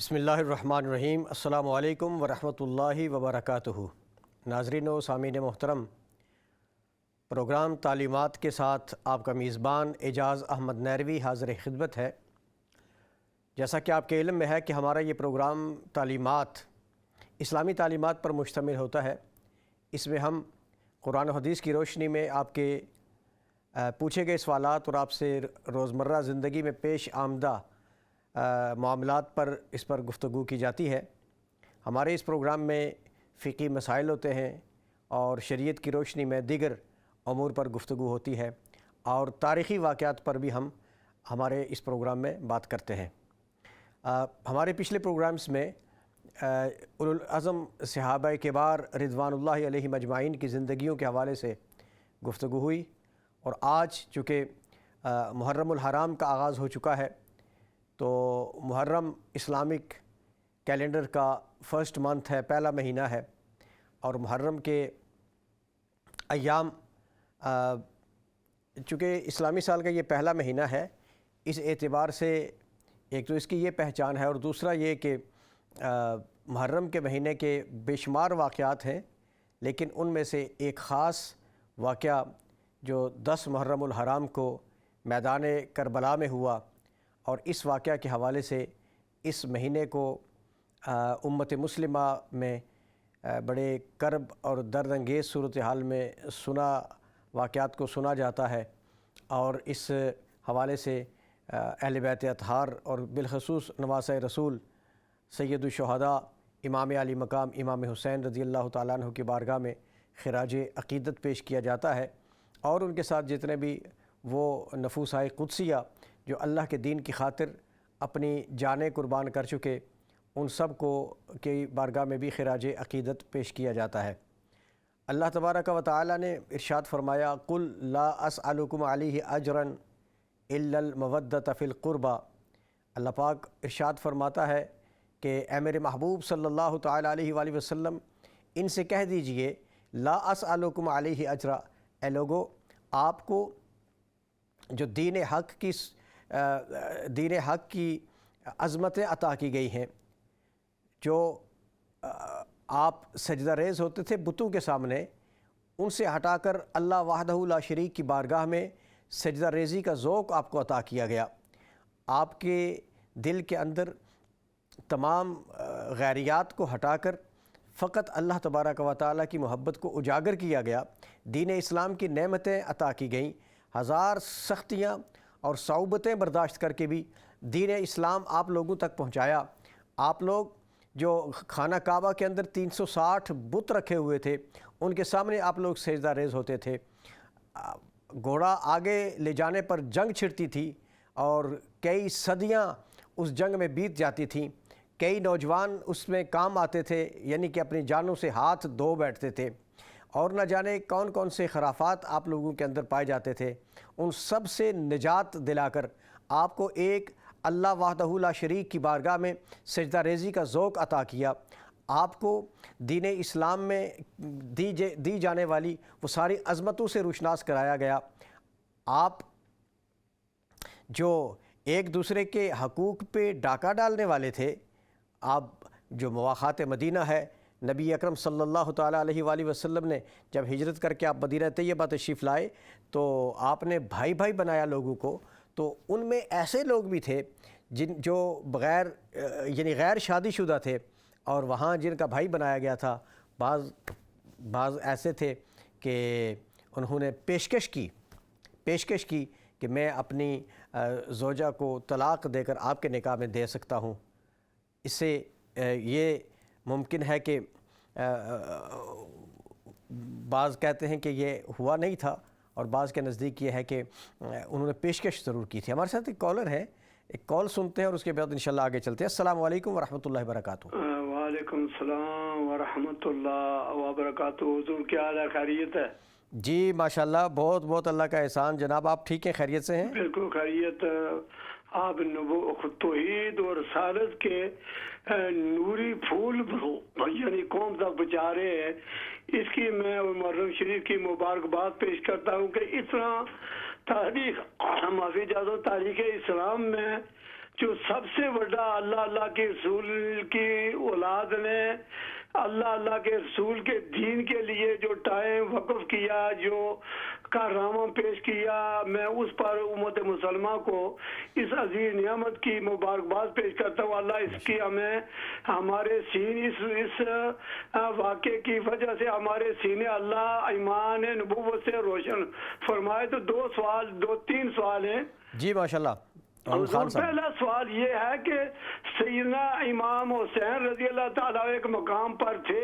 بسم اللہ الرحمن الرحیم۔ السلام علیکم ورحمۃ اللہ وبرکاتہ۔ ناظرین و سامعین محترم، پروگرام تعلیمات کے ساتھ آپ کا میزبان اعجاز احمد نیروی حاضر خدمت ہے۔ جیسا کہ آپ کے علم میں ہے کہ ہمارا یہ پروگرام تعلیمات اسلامی تعلیمات پر مشتمل ہوتا ہے۔ اس میں ہم قرآن و حدیث کی روشنی میں آپ کے پوچھے گئے سوالات اور آپ سے روزمرہ زندگی میں پیش آمدہ معاملات پر اس پر گفتگو کی جاتی ہے۔ ہمارے اس پروگرام میں فقہی مسائل ہوتے ہیں اور شریعت کی روشنی میں دیگر امور پر گفتگو ہوتی ہے، اور تاریخی واقعات پر بھی ہم ہمارے اس پروگرام میں بات کرتے ہیں۔ ہمارے پچھلے پروگرامز میں اولو العزم صحابہ کبار رضوان اللہ علیہم اجمعین کی زندگیوں کے حوالے سے گفتگو ہوئی، اور آج چونکہ محرم الحرام کا آغاز ہو چکا ہے، تو محرم اسلامک کیلنڈر کا فرسٹ منتھ ہے، پہلا مہینہ ہے، اور محرم کے ایام چونکہ اسلامی سال کا یہ پہلا مہینہ ہے، اس اعتبار سے ایک تو اس کی یہ پہچان ہے، اور دوسرا یہ کہ محرم کے مہینے کے بے شمار واقعات ہیں، لیکن ان میں سے ایک خاص واقعہ جو 10 محرم الحرام کو میدان کربلا میں ہوا، اور اس واقعہ کے حوالے سے اس مہینے کو امت مسلمہ میں بڑے کرب اور درد انگیز صورتحال میں واقعات کو سنا جاتا ہے، اور اس حوالے سے اہل بیت اطہار اور بالخصوص نواسۂ رسول سید الشہداء امام علی مقام امام حسین رضی اللہ تعالیٰ عنہ کی بارگاہ میں خراج عقیدت پیش کیا جاتا ہے، اور ان کے ساتھ جتنے بھی وہ نفوسائے قدسیہ جو اللہ کے دین کی خاطر اپنی جانیں قربان کر چکے، ان سب کو کی بارگاہ میں بھی خراج عقیدت پیش کیا جاتا ہے۔ اللہ تبارک و تعالی نے ارشاد فرمایا، قل لا اسألکم علیہ اجرا الا المودۃ فی القربى۔ اللہ پاک ارشاد فرماتا ہے کہ اے میرے محبوب صلی اللہ تعالی علیہ وآلہ وسلم، ان سے کہہ دیجئے لا اسألکم علیہ اجرا، اے لوگو آپ کو جو دین حق کی عظمتیں عطا کی گئی ہیں، جو آپ سجدہ ریز ہوتے تھے بتوں کے سامنے، ان سے ہٹا کر اللہ وحدہ لا شریک کی بارگاہ میں سجدہ ریزی کا ذوق آپ کو عطا کیا گیا۔ آپ کے دل کے اندر تمام غیریات کو ہٹا کر فقط اللہ تبارک و تعالیٰ کی محبت کو اجاگر کیا گیا، دین اسلام کی نعمتیں عطا کی گئیں، ہزار سختیاں اور صعوبتیں برداشت کر کے بھی دین اسلام آپ لوگوں تک پہنچایا۔ آپ لوگ جو خانہ کعبہ کے اندر 360 بت رکھے ہوئے تھے، ان کے سامنے آپ لوگ سجدہ ریز ہوتے تھے، گھوڑا آگے لے جانے پر جنگ چھڑتی تھی، اور کئی صدیاں اس جنگ میں بیت جاتی تھیں، کئی نوجوان اس میں کام آتے تھے، یعنی کہ اپنی جانوں سے ہاتھ دھو بیٹھتے تھے، اور نہ جانے کون کون سے خرافات آپ لوگوں کے اندر پائے جاتے تھے۔ ان سب سے نجات دلا کر آپ کو ایک اللہ وحدہ لا شریک کی بارگاہ میں سجدہ ریزی کا ذوق عطا کیا۔ آپ کو دین اسلام میں دی جانے والی وہ ساری عظمتوں سے روشناس کرایا گیا۔ آپ جو ایک دوسرے کے حقوق پہ ڈاکہ ڈالنے والے تھے، آپ جو مواخات مدینہ ہے، نبی اکرم صلی اللہ تعالیٰ علیہ وآلہ وسلم نے جب ہجرت کر کے آپ مدینہ طیبہ تشریف لائے تو آپ نے بھائی بھائی بنایا لوگوں کو، تو ان میں ایسے لوگ بھی تھے جو یعنی غیر شادی شدہ تھے، اور وہاں جن کا بھائی بنایا گیا تھا، بعض ایسے تھے کہ انہوں نے پیشکش کی کہ میں اپنی زوجہ کو طلاق دے کر آپ کے نکاح میں دے سکتا ہوں۔ اس سے یہ ممکن ہے کہ بعض کہتے ہیں کہ یہ ہوا نہیں تھا، اور بعض کے نزدیک یہ ہے کہ انہوں نے پیشکش ضرور کی تھی۔ ہمارے ساتھ ایک کالر ہے، ایک کال سنتے ہیں اور اس کے بعد انشاءاللہ آگے چلتے ہیں۔ السلام علیکم ورحمۃ اللہ وبرکاتہ۔ وعلیکم السلام ورحمۃ اللہ وبرکاتہ۔ حضور کیا حال ہے؟ خیریت ہے؟ جی ماشاءاللہ، بہت بہت اللہ کا احسان۔ جناب آپ ٹھیک ہیں، خیریت سے ہیں؟ بالکل خیریت۔ آپ توحید اور رسالت کے نوری پھول یعنی قوم تک پہنچا رہے ہیں، اس کی میں محرم شریف کی مبارکباد پیش کرتا ہوں کہ اس طرح تاریخ معافی اجازت تاریخ اسلام میں جو سب سے بڑا اللہ کے رسول کی اولاد نے اللہ کے رسول کے دین کے لیے جو ٹائم وقف کیا، جو کارنامہ پیش کیا، میں اس پر امت مسلمہ کو اس عظیم نعمت کی مبارکباد پیش کرتا ہوں۔ اللہ اس کی ہمیں ہمارے سینے اس واقعے کی وجہ سے ہمارے سینے اللہ ایمان نبوت سے روشن فرمائے۔ تو دو تین سوال ہیں۔ جی ماشاءاللہ محمد حضور خان صاحب۔ پہلا سوال یہ ہے کہ سیدنا امام حسین رضی اللہ تعالیٰ ایک مقام پر تھے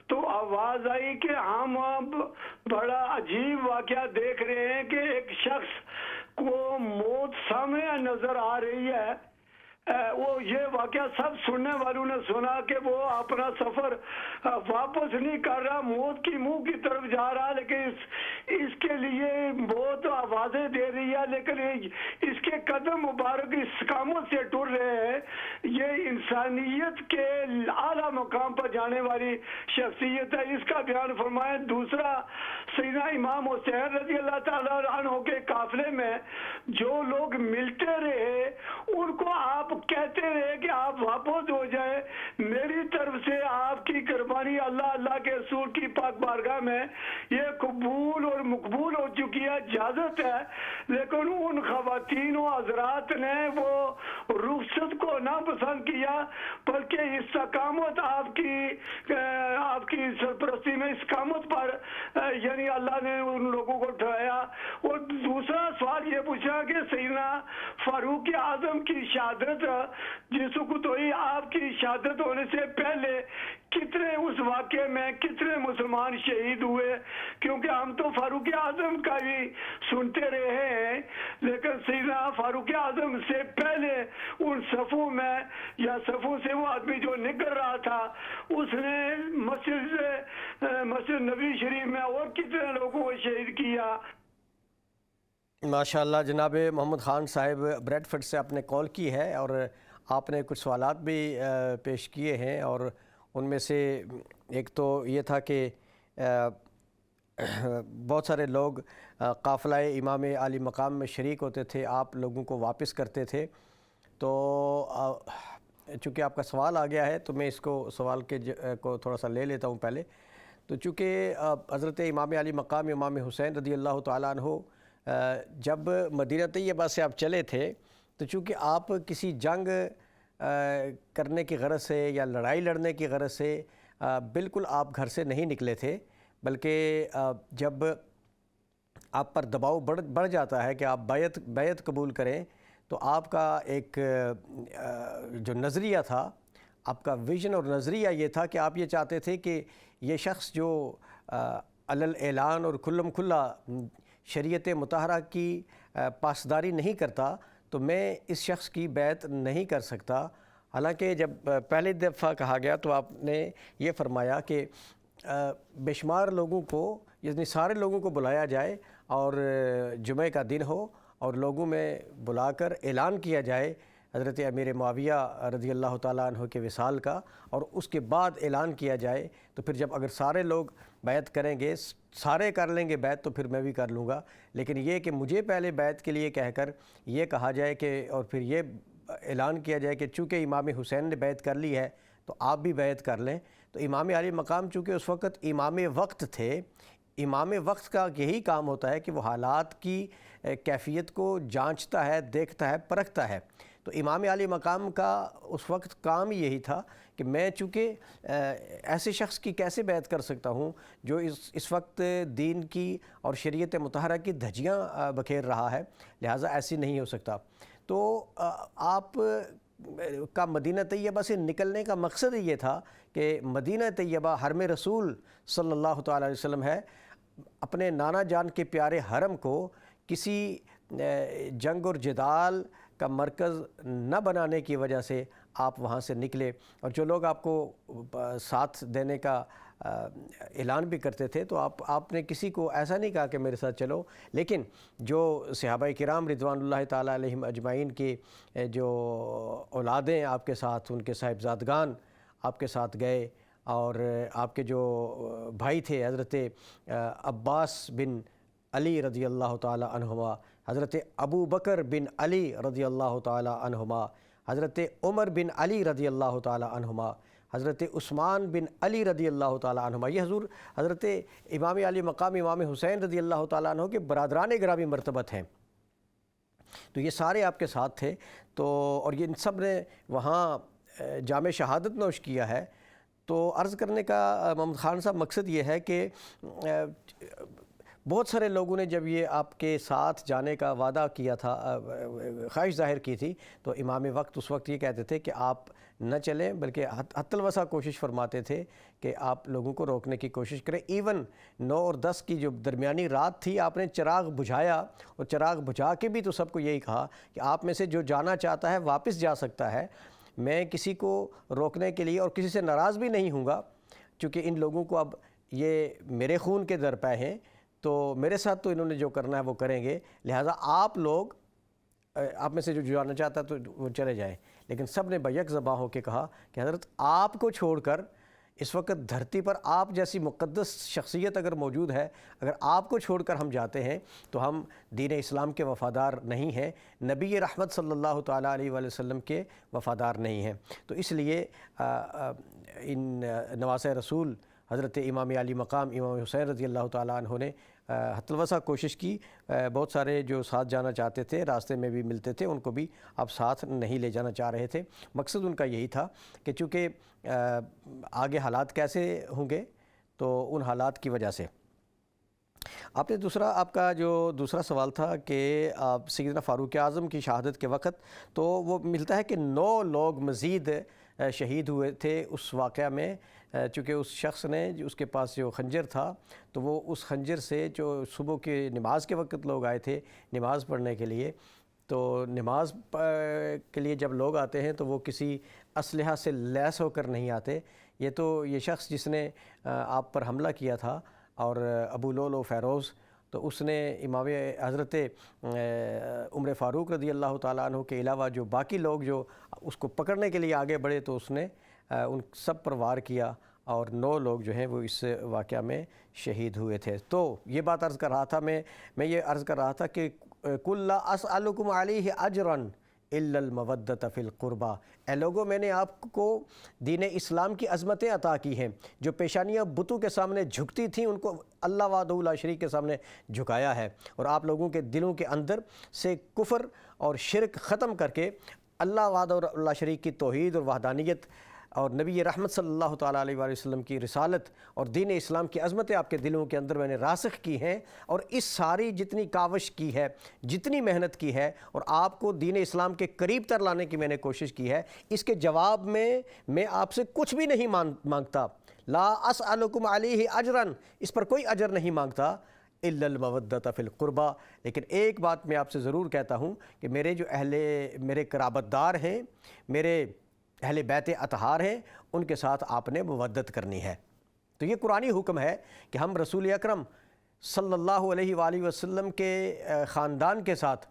تو آواز آئی کہ ہم بڑا عجیب واقعہ دیکھ رہے ہیں کہ ایک شخص کو موت سامنے نظر آ رہی ہے۔ وہ یہ واقعہ سب سننے والوں نے سنا کہ وہ اپنا سفر واپس نہیں کر رہا، موت کی منہ کی طرف جا رہا، لیکن اس کے لیے بہت آوازیں دے رہی ہے، لیکن اس کے قدم مبارک استقامت سے ٹر رہے ہیں۔ یہ انسانیت کے اعلیٰ مقام پر جانے والی شخصیت ہے، اس کا بیان فرمائیں۔ دوسرا، سیدنا امام حسین رضی اللہ تعالیٰ عنہ کے قافلے میں جو لوگ ملتے رہے ان کو آپ کہتے رہے کہ آپ واپس ہو جائیں، میری طرف سے آپ کی قربانی اللہ کے رسول کی پاک بارگاہ میں یہ قبول اور مقبول ہو چکی ہے، اجازت ہے۔ لیکن ان خواتین و حضرات نے وہ رخصت کو نہ پسند کیا، بلکہ استقامت آپ کی سرپرستی میں استقامت پر یعنی اللہ نے ان لوگوں کو ٹھہرایا۔ اور دوسرا سوال یہ پوچھا کہ سیدنا فاروق اعظم کی شہادت جس وقت ہوئی، آپ کی شہادت ہونے سے پہلے کتنے اس واقعے میں کتنے مسلمان شہید ہوئے؟ کیونکہ ہم تو فاروق اعظم کا بھی سنتے رہے ہیں، لیکن سیدنا فاروق اعظم سے پہلے ان صفوں میں یا صفوں سے وہ آدمی جو نکل رہا تھا اس نے مسجد نبی شریف میں اور کتنے لوگوں کو شہید کیا۔ ماشاءاللہ جناب محمد خان صاحب بریڈ فٹ سے آپ نے کال کی ہے اور آپ نے کچھ سوالات بھی پیش کیے ہیں، اور ان میں سے ایک تو یہ تھا کہ بہت سارے لوگ قافلہ امام عالی مقام میں شریک ہوتے تھے، آپ لوگوں کو واپس کرتے تھے۔ تو چونکہ آپ کا سوال آ گیا ہے تو میں اس کو سوال کو تھوڑا سا لے لیتا ہوں پہلے۔ تو چونکہ حضرت امام علی مقام امام حسین رضی اللہ تعالیٰ عنہ جب مدینہ طیبہ سے آپ چلے تھے تو چونکہ آپ کسی جنگ کرنے کی غرض سے یا لڑائی لڑنے کی غرض سے بالکل آپ گھر سے نہیں نکلے تھے، بلکہ جب آپ پر دباؤ بڑھ جاتا ہے کہ آپ بیعت قبول کریں تو آپ کا ایک جو نظریہ تھا، آپ کا ویژن اور نظریہ یہ تھا کہ آپ یہ چاہتے تھے کہ یہ شخص جو علل اعلان اور کھلم کھلا شریعت مطہرہ کی پاسداری نہیں کرتا تو میں اس شخص کی بیعت نہیں کر سکتا۔ حالانکہ جب پہلی دفعہ کہا گیا تو آپ نے یہ فرمایا کہ بے شمار لوگوں کو یعنی سارے لوگوں کو بلایا جائے اور جمعہ کا دن ہو اور لوگوں میں بلا کر اعلان کیا جائے حضرت امیر معاویہ رضی اللہ تعالیٰ عنہ کے وصال کا، اور اس کے بعد اعلان کیا جائے تو پھر جب اگر سارے لوگ بیعت کریں گے، سارے کر لیں گے بیعت تو پھر میں بھی کر لوں گا، لیکن یہ کہ مجھے پہلے بیعت کے لیے کہہ کر یہ کہا جائے کہ اور پھر یہ اعلان کیا جائے کہ چونکہ امام حسین نے بیعت کر لی ہے تو آپ بھی بیعت کر لیں۔ تو امام علی مقام چونکہ اس وقت امام وقت تھے، امام وقت کا یہی کام ہوتا ہے کہ وہ حالات کی کیفیت کو جانچتا ہے، دیکھتا ہے، پرکھتا ہے۔ تو امام علی مقام کا اس وقت کام یہی تھا کہ میں چونکہ ایسے شخص کی کیسے بیعت کر سکتا ہوں جو اس وقت دین کی اور شریعت مطہرہ کی دھجیاں بکھیر رہا ہے، لہٰذا ایسی نہیں ہو سکتا۔ تو آپ کا مدینہ طیبہ سے نکلنے کا مقصد یہ تھا کہ مدینہ طیبہ حرم رسول صلی اللہ تعالیٰ علیہ وسلم ہے، اپنے نانا جان کے پیارے حرم کو کسی جنگ اور جدال کا مرکز نہ بنانے کی وجہ سے آپ وہاں سے نکلے، اور جو لوگ آپ کو ساتھ دینے کا اعلان بھی کرتے تھے تو آپ نے کسی کو ایسا نہیں کہا کہ میرے ساتھ چلو، لیکن جو صحابہ کرام رضوان اللہ تعالیٰ علیہم اجمعین کی جو اولادیں آپ کے ساتھ، ان کے صاحبزادگان آپ کے ساتھ گئے، اور آپ کے جو بھائی تھے حضرت عباس بن علی رضی اللہ تعالی عنہما، حضرت ابو بکر بن علی رضی اللہ تعالی عنہما، حضرت عمر بن علی رضی اللہ تعالی عنہما، حضرت عثمان بن علی رضی اللہ تعالی عنہما۔ یہ حضرت امام علی مقام امام حسین رضی اللہ تعالی عنہ کے برادران گرامی مرتبت ہیں۔ تو یہ سارے آپ کے ساتھ تھے، تو اور یہ ان سب نے وہاں جام شہادت نوش کیا ہے۔ تو عرض کرنے کا محمد خان صاحب مقصد یہ ہے کہ بہت سارے لوگوں نے جب یہ آپ کے ساتھ جانے کا وعدہ کیا تھا، خواہش ظاہر کی تھی، تو امام وقت اس وقت یہ کہتے تھے کہ آپ نہ چلیں، بلکہ حتی الوسع کوشش فرماتے تھے کہ آپ لوگوں کو روکنے کی کوشش کریں۔ ایون 9 اور 10 کی جو درمیانی رات تھی، آپ نے چراغ بجھایا، اور چراغ بجھا کے بھی تو سب کو یہی کہا کہ آپ میں سے جو جانا چاہتا ہے واپس جا سکتا ہے، میں کسی کو روکنے کے لیے اور کسی سے ناراض بھی نہیں ہوں گا، چونکہ ان لوگوں کو اب یہ میرے خون کے در پہ ہیں، تو میرے ساتھ تو انہوں نے جو کرنا ہے وہ کریں گے، لہٰذا آپ لوگ، آپ میں سے جو جانا چاہتا ہے تو وہ چلے جائیں۔ لیکن سب نے بیک زباں ہو کے کہا کہ حضرت آپ کو چھوڑ کر اس وقت دھرتی پر آپ جیسی مقدس شخصیت اگر موجود ہے، اگر آپ کو چھوڑ کر ہم جاتے ہیں تو ہم دین اسلام کے وفادار نہیں ہیں، نبی رحمت صلی اللہ تعالیٰ علیہ وآلہ وسلم کے وفادار نہیں ہیں۔ تو اس لیے ان نواسۂ رسول حضرت امام علی مقام امام حسین رضی اللہ تعالیٰ عنہ نے حتی الوسع کوشش کی۔ بہت سارے جو ساتھ جانا چاہتے تھے، راستے میں بھی ملتے تھے، ان کو بھی اب ساتھ نہیں لے جانا چاہ رہے تھے۔ مقصد ان کا یہی تھا کہ چونکہ آگے حالات کیسے ہوں گے، تو ان حالات کی وجہ سے آپ نے آپ کا جو دوسرا سوال تھا کہ آپ سیدنا فاروق اعظم کی شہادت کے وقت، تو وہ ملتا ہے کہ 9 لوگ مزید شہید ہوئے تھے اس واقعہ میں، چونکہ اس شخص نے اس کے پاس جو خنجر تھا، تو وہ اس خنجر سے جو صبح کی نماز کے وقت لوگ آئے تھے نماز پڑھنے کے لیے، تو نماز کے لیے جب لوگ آتے ہیں تو وہ کسی اسلحہ سے لیس ہو کر نہیں آتے۔ یہ شخص جس نے آپ پر حملہ کیا تھا، اور ابو لولو فیروز، تو اس نے امام حضرت عمر فاروق رضی اللہ تعالیٰ عنہ کے علاوہ جو باقی لوگ جو اس کو پکڑنے کے لیے آگے بڑھے، تو اس نے ان سب پر وار کیا، اور 9 لوگ جو ہیں وہ اس واقعہ میں شہید ہوئے تھے۔ تو یہ بات عرض کر رہا تھا میں یہ عرض کر رہا تھا کہ قُل لا اسألکم علیہ اجرا الا المودۃ فی القربیٰ، اے لوگوں، میں نے آپ کو دین اسلام کی عظمتیں عطا کی ہیں۔ جو پیشانیاں بتوں کے سامنے جھکتی تھیں، ان کو اللہ وحدہ لا شریک کے سامنے جھکایا ہے، اور آپ لوگوں کے دلوں کے اندر سے کفر اور شرک ختم کر کے اللہ وحدہ لا شریک کی توحید اور وحدانیت اور نبی رحمت صلی اللہ تعالیٰ علیہ وآلہ وسلم کی رسالت اور دین اسلام کی عظمتیں آپ کے دلوں کے اندر میں نے راسخ کی ہیں، اور اس ساری جتنی کاوش کی ہے، جتنی محنت کی ہے، اور آپ کو دین اسلام کے قریب تر لانے کی میں نے کوشش کی ہے، اس کے جواب میں آپ سے کچھ بھی نہیں مانگتا۔ لا اسألکم علیہ اجرا، اس پر کوئی اجر نہیں مانگتا، الا المودۃ فی القربیٰ، لیکن ایک بات میں آپ سے ضرور کہتا ہوں کہ میرے قرابت دار ہیں، میرے اہل بیت اطہار ہیں، ان کے ساتھ آپ نے مودت کرنی ہے۔ تو یہ قرآنی حکم ہے کہ ہم رسول اکرم صلی اللہ علیہ وآلہ وسلم کے خاندان کے ساتھ،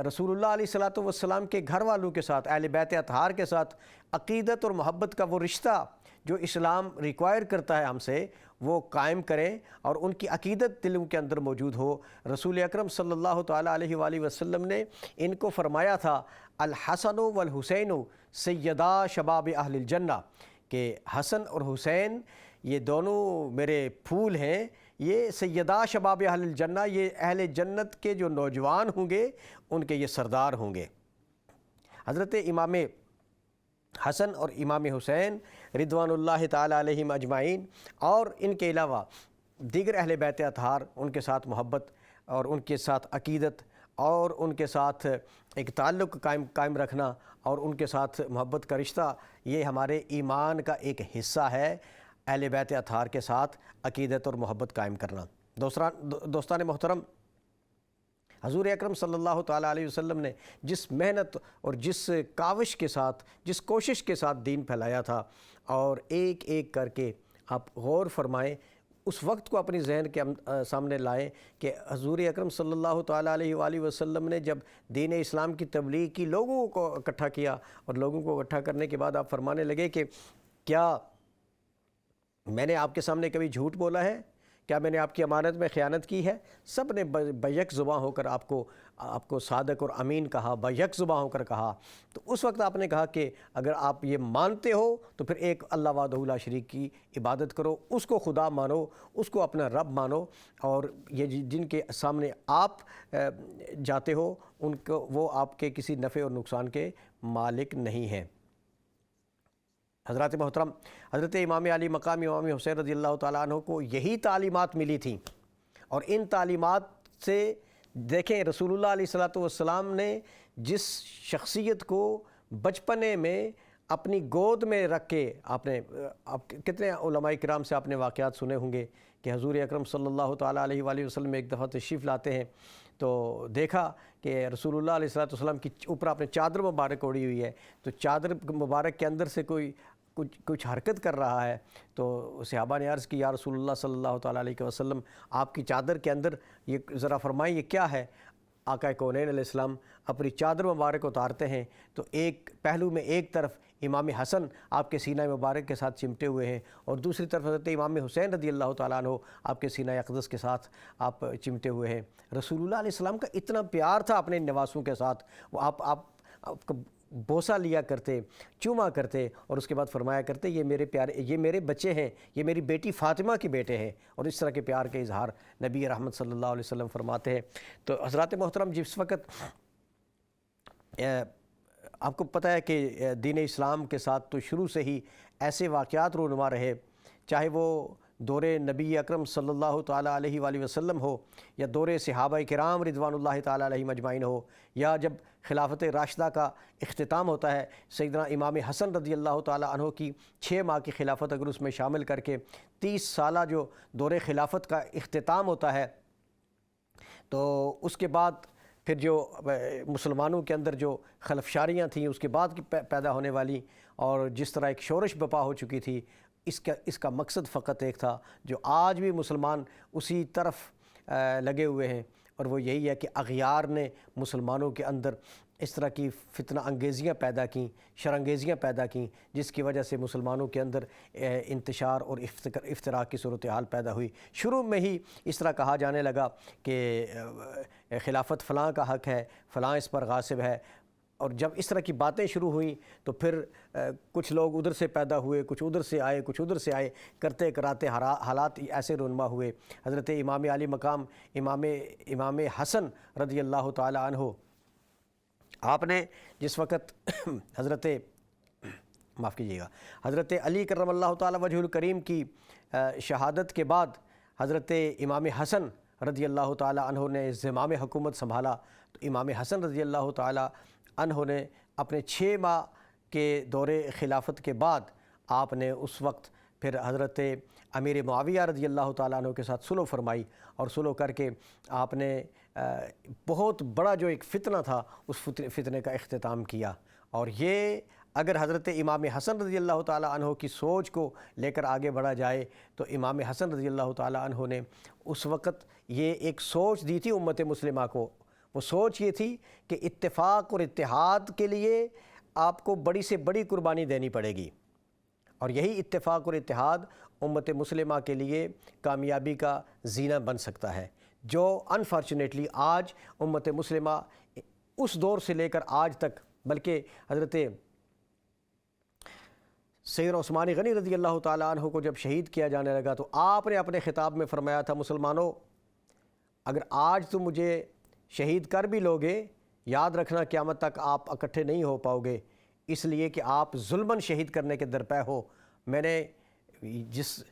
رسول اللہ علیہ والسلام کے گھر والوں کے ساتھ، اہل بیت اطہار کے ساتھ عقیدت اور محبت کا وہ رشتہ جو اسلام ریکوائر کرتا ہے ہم سے، وہ قائم کریں، اور ان کی عقیدت دلوں کے اندر موجود ہو۔ رسول اکرم صلی اللہ تعالیٰ علیہ وآلہ وسلم نے ان کو فرمایا تھا، الحسن والحسین سیدا شباب اہل الجنہ، کہ حسن اور حسین یہ دونوں میرے پھول ہیں، یہ سیدہ شباب اہل الجنہ، یہ اہل جنت کے جو نوجوان ہوں گے ان کے یہ سردار ہوں گے۔ حضرت امام حسن اور امام حسین رضوان اللہ تعالیٰ علیہم اجمعین، اور ان کے علاوہ دیگر اہل بیت اطہار، ان کے ساتھ محبت اور ان کے ساتھ عقیدت اور ان کے ساتھ ایک تعلق قائم رکھنا اور ان کے ساتھ محبت کا رشتہ، یہ ہمارے ایمان کا ایک حصہ ہے، اہل بیت اطہار کے ساتھ عقیدت اور محبت قائم کرنا۔ دوستان محترم، حضور اکرم صلی اللہ تعالیٰ علیہ وسلم نے جس محنت اور جس کاوش کے ساتھ، جس کوشش کے ساتھ دین پھیلایا تھا، اور ایک ایک کر کے آپ غور فرمائیں، اس وقت کو اپنی ذہن کے سامنے لائیں کہ حضور اکرم صلی اللہ تعالیٰ علیہ وآلہ وسلم نے جب دین اسلام کی تبلیغ کی، لوگوں کو اکٹھا کیا، اور لوگوں کو اکٹھا کرنے کے بعد آپ فرمانے لگے کہ کیا میں نے آپ کے سامنے کبھی جھوٹ بولا ہے؟ کیا میں نے آپ کی امانت میں خیانت کی ہے؟ سب نے بیک زباں ہو کر آپ کو صادق اور امین کہا، بیک زباں ہو کر کہا۔ تو اس وقت آپ نے کہا کہ اگر آپ یہ مانتے ہو تو پھر ایک اللہ وحدہ لا شریک کی عبادت کرو، اس کو خدا مانو، اس کو اپنا رب مانو، اور یہ جن کے سامنے آپ جاتے ہو ان کو، وہ آپ کے کسی نفع اور نقصان کے مالک نہیں ہیں۔ حضرات محترم، حضرت امام علی مقام امام حسین رضی اللہ تعالیٰ عنہ کو یہی تعلیمات ملی تھیں، اور ان تعلیمات سے دیکھیں رسول اللہ علیہ والسلام نے جس شخصیت کو بچپنے میں اپنی گود میں رکھ کے آپ کتنے علماء کرام سے آپ نے واقعات سنے ہوں گے کہ حضور اکرم صلی اللہ تعالیٰ علیہ وآلہ وسلم ایک دفعہ تشریف لاتے ہیں تو دیکھا کہ رسول اللہ علیہ والسلام کی اوپر آپ نے چادر مبارک اوڑھی ہوئی ہے، تو چادر مبارک کے اندر سے کچھ حرکت کر رہا ہے، تو صحابہ نے عرض کی یا رسول اللہ صلی اللہ تعالیٰ علیہ وسلم آپ کی چادر کے اندر یہ ذرا فرمائیں یہ کیا ہے؟ آقا کونین علیہ السلام اپنی چادر مبارک اتارتے ہیں تو ایک پہلو میں ایک طرف امام حسن آپ کے سینہ مبارک کے ساتھ چمٹے ہوئے ہیں، اور دوسری طرف حضرت امام حسین رضی اللہ تعالیٰ عنہ آپ کے سینہ اقدس کے ساتھ آپ چمٹے ہوئے ہیں۔ رسول اللہ علیہ السلام کا اتنا پیار تھا اپنے نواسوں کے ساتھ، وہ آپ کو بوسہ لیا کرتے، چوما کرتے، اور اس کے بعد فرمایا کرتے یہ میرے پیارے، یہ میرے بچے ہیں، یہ میری بیٹی فاطمہ کے بیٹے ہیں، اور اس طرح کے پیار کے اظہار نبی رحمت صلی اللہ علیہ وسلم فرماتے ہیں۔ تو حضرات محترم، جس وقت آپ کو پتہ ہے کہ دین اسلام کے ساتھ تو شروع سے ہی ایسے واقعات رونما رہے، چاہے وہ دور نبی اکرم صلی اللہ تعالیٰ علیہ وآلہ وسلم ہو، یا دور صحابہ کرام رضوان اللہ تعالیٰ علیہ مجمعین ہو، یا جب خلافت راشدہ کا اختتام ہوتا ہے، سیدنا امام حسن رضی اللہ تعالیٰ عنہ کی 6 ماہ کی خلافت اگر اس میں شامل کر کے 30 سالہ جو دور خلافت کا اختتام ہوتا ہے، تو اس کے بعد پھر جو مسلمانوں کے اندر جو خلفشاریاں تھیں اس کے بعد کی پیدا ہونے والی، اور جس طرح ایک شورش بپا ہو چکی تھی، اس کا مقصد فقط ایک تھا جو آج بھی مسلمان اسی طرف لگے ہوئے ہیں، اور وہ یہی ہے کہ اغیار نے مسلمانوں کے اندر اس طرح کی فتنہ انگیزیاں پیدا کیں، شرانگیزیاں پیدا کیں، جس کی وجہ سے مسلمانوں کے اندر انتشار اور افتراق کی صورتحال پیدا ہوئی۔ شروع میں ہی اس طرح کہا جانے لگا کہ خلافت فلاں کا حق ہے، فلاں اس پر غاصب ہے، اور جب اس طرح کی باتیں شروع ہوئیں تو پھر کچھ لوگ ادھر سے پیدا ہوئے، کچھ ادھر سے آئے، کچھ ادھر سے آئے، کرتے کراتے حالات ایسے رونما ہوئے۔ حضرت امام علی مقام امام حسن رضی اللہ تعالیٰ عنہ، آپ نے جس وقت حضرت علی کرم اللہ تعالیٰ وجہ الکریم کی شہادت کے بعد حضرت امام حسن رضی اللہ تعالیٰ عنہ نے زمام حکومت سنبھالا، تو امام حسن رضی اللہ تعالیٰ عنہ نے اپنے 6 ماہ کے دور خلافت کے بعد آپ نے اس وقت پھر حضرت امیر معاویہ رضی اللہ تعالیٰ عنہ کے ساتھ صلح فرمائی، اور صلح کر کے آپ نے بہت بڑا جو ایک فتنہ تھا اس فتنے کا اختتام کیا۔ اور یہ اگر حضرت امام حسن رضی اللہ تعالیٰ عنہ کی سوچ کو لے کر آگے بڑھا جائے تو امام حسن رضی اللہ تعالیٰ عنہ نے اس وقت یہ ایک سوچ دی تھی امت مسلمہ کو، وہ سوچ یہ تھی کہ اتفاق اور اتحاد کے لیے آپ کو بڑی سے بڑی قربانی دینی پڑے گی، اور یہی اتفاق اور اتحاد امت مسلمہ کے لیے کامیابی کا زینہ بن سکتا ہے، جو انفارچونیٹلی آج امت مسلمہ اس دور سے لے کر آج تک، بلکہ حضرت سیدنا عثمان غنی رضی اللہ تعالیٰ عنہ کو جب شہید کیا جانے لگا تو آپ نے اپنے خطاب میں فرمایا تھا، مسلمانوں اگر آج تم مجھے شہید کر بھی لوگے، یاد رکھنا قیامت تک آپ اکٹھے نہیں ہو پاؤ گے، اس لیے کہ آپ ظلماً شہید کرنے کے درپے ہو۔ میں نے جس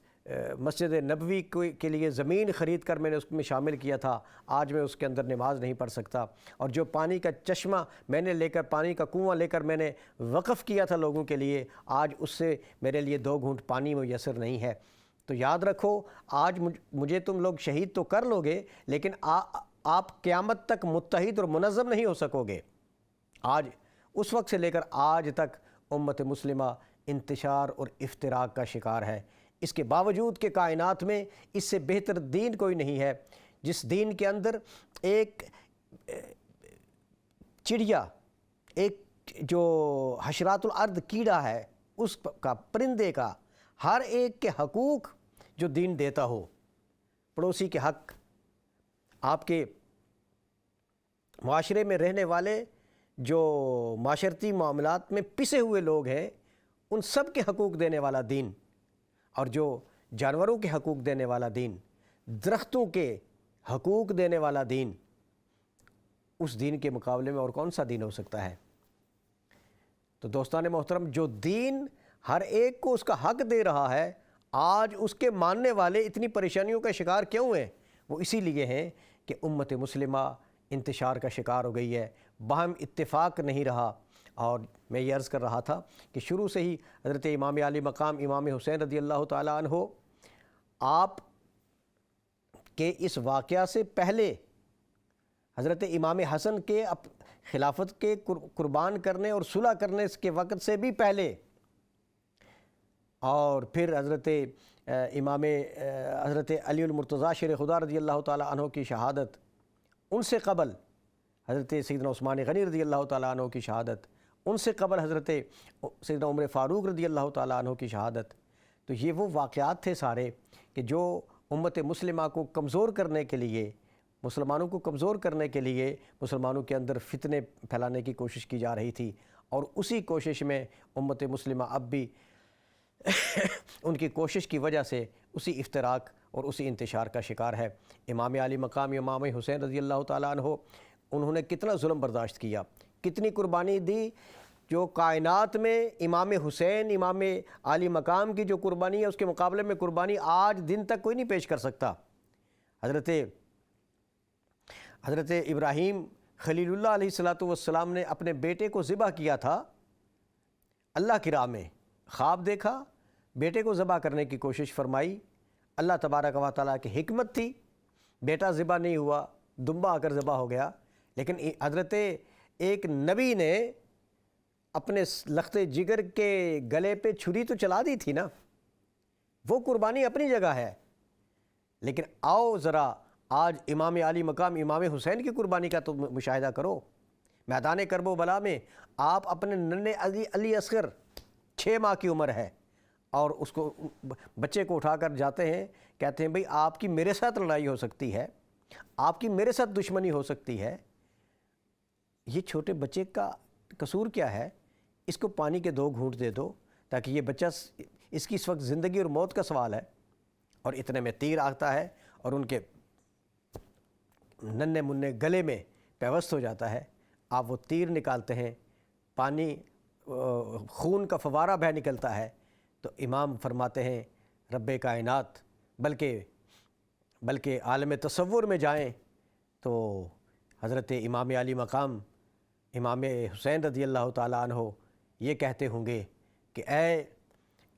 مسجد نبوی کے لیے زمین خرید کر میں نے اس میں شامل کیا تھا، آج میں اس کے اندر نماز نہیں پڑھ سکتا، اور جو پانی کا چشمہ میں نے لے کر، پانی کا کنواں لے کر میں نے وقف کیا تھا لوگوں کے لیے، آج اس سے میرے لیے 2 گھونٹ پانی میسر نہیں ہے۔ تو یاد رکھو، آج مجھے تم لوگ شہید تو کر لو گے، لیکن آپ قیامت تک متحد اور منظم نہیں ہو سکو گے۔ آج اس وقت سے لے کر آج تک امت مسلمہ انتشار اور افتراق کا شکار ہے، اس کے باوجود کہ کائنات میں اس سے بہتر دین کوئی نہیں ہے، جس دین کے اندر ایک چڑیا، ایک جو حشرات الارض کیڑا ہے، اس کا، پرندے کا، ہر ایک کے حقوق جو دین دیتا ہو، پڑوسی کے حق، آپ کے معاشرے میں رہنے والے جو معاشرتی معاملات میں پسے ہوئے لوگ ہیں ان سب کے حقوق دینے والا دین، اور جو جانوروں کے حقوق دینے والا دین، درختوں کے حقوق دینے والا دین، اس دین کے مقابلے میں اور کون سا دین ہو سکتا ہے؟ تو دوستان محترم، جو دین ہر ایک کو اس کا حق دے رہا ہے، آج اس کے ماننے والے اتنی پریشانیوں کا شکار کیوں ہیں؟ وہ اسی لیے ہیں کہ امت مسلمہ انتشار کا شکار ہو گئی ہے، باہم اتفاق نہیں رہا۔ اور میں یہ عرض کر رہا تھا کہ شروع سے ہی حضرت امام علی مقام امام حسین رضی اللہ تعالیٰ عنہ آپ کے اس واقعہ سے پہلے حضرت امام حسن کے خلافت کے قربان کرنے اور صلح کرنے کے وقت سے بھی پہلے، اور پھر حضرت علی المرتضیٰ شیر خدا رضی اللہ تعالیٰ عنہ کی شہادت، ان سے قبل حضرت سیدنا عثمان غنی رضی اللہ تعالیٰ عنہ کی شہادت، ان سے قبل حضرت سیدنا عمر فاروق رضی اللہ تعالیٰ عنہ کی شہادت۔ تو یہ وہ واقعات تھے سارے کہ جو امت مسلمہ کو کمزور کرنے کے لیے، مسلمانوں کو کمزور کرنے کے لیے مسلمانوں کے اندر فتنے پھیلانے کی کوشش کی جا رہی تھی، اور اسی کوشش میں امت مسلمہ اب بھی ان کی کوشش کی وجہ سے اسی افتراق اور اسی انتشار کا شکار ہے۔ امام علی مقام امام حسین رضی اللہ تعالیٰ عنہ، انہوں نے کتنا ظلم برداشت کیا، کتنی قربانی دی، جو کائنات میں امام حسین امام علی مقام کی جو قربانی ہے اس کے مقابلے میں قربانی آج دن تک کوئی نہیں پیش کر سکتا۔ حضرت ابراہیم خلیل اللہ علیہ السلام نے اپنے بیٹے کو ذبح کیا تھا، اللہ کی راہ میں خواب دیکھا، بیٹے کو ذبح کرنے کی کوشش فرمائی، اللہ تبارک و تعالیٰ کی حکمت تھی، بیٹا ذبح نہیں ہوا، دمبا آ کر ذبح ہو گیا۔ لیکن حضرت ایک نبی نے اپنے لخت جگر کے گلے پہ چھری تو چلا دی تھی نا، وہ قربانی اپنی جگہ ہے۔ لیکن آؤ ذرا آج امام علی مقام امام حسین کی قربانی کا تو مشاہدہ کرو۔ میدان کرب و بلا میں آپ اپنے ننھے علی اصغر 6 ماہ کی عمر ہے، اور اس کو بچے کو اٹھا کر جاتے ہیں، کہتے ہیں بھئی آپ کی میرے ساتھ لڑائی ہو سکتی ہے، آپ کی میرے ساتھ دشمنی ہو سکتی ہے، یہ چھوٹے بچے کا قصور کیا ہے؟ اس کو پانی کے 2 گھونٹ دے دو تاکہ یہ بچہ، اس کی اس وقت زندگی اور موت کا سوال ہے، اور اتنے میں تیر آتا ہے اور ان کے ننھے منھے گلے میں پیوست ہو جاتا ہے۔ آپ وہ تیر نکالتے ہیں، پانی خون کا فوارہ بہہ نکلتا ہے، تو امام فرماتے ہیں رب کائنات، بلکہ عالم تصور میں جائیں تو حضرت امام علی مقام امام حسین رضی اللہ تعالیٰ عنہ یہ کہتے ہوں گے کہ اے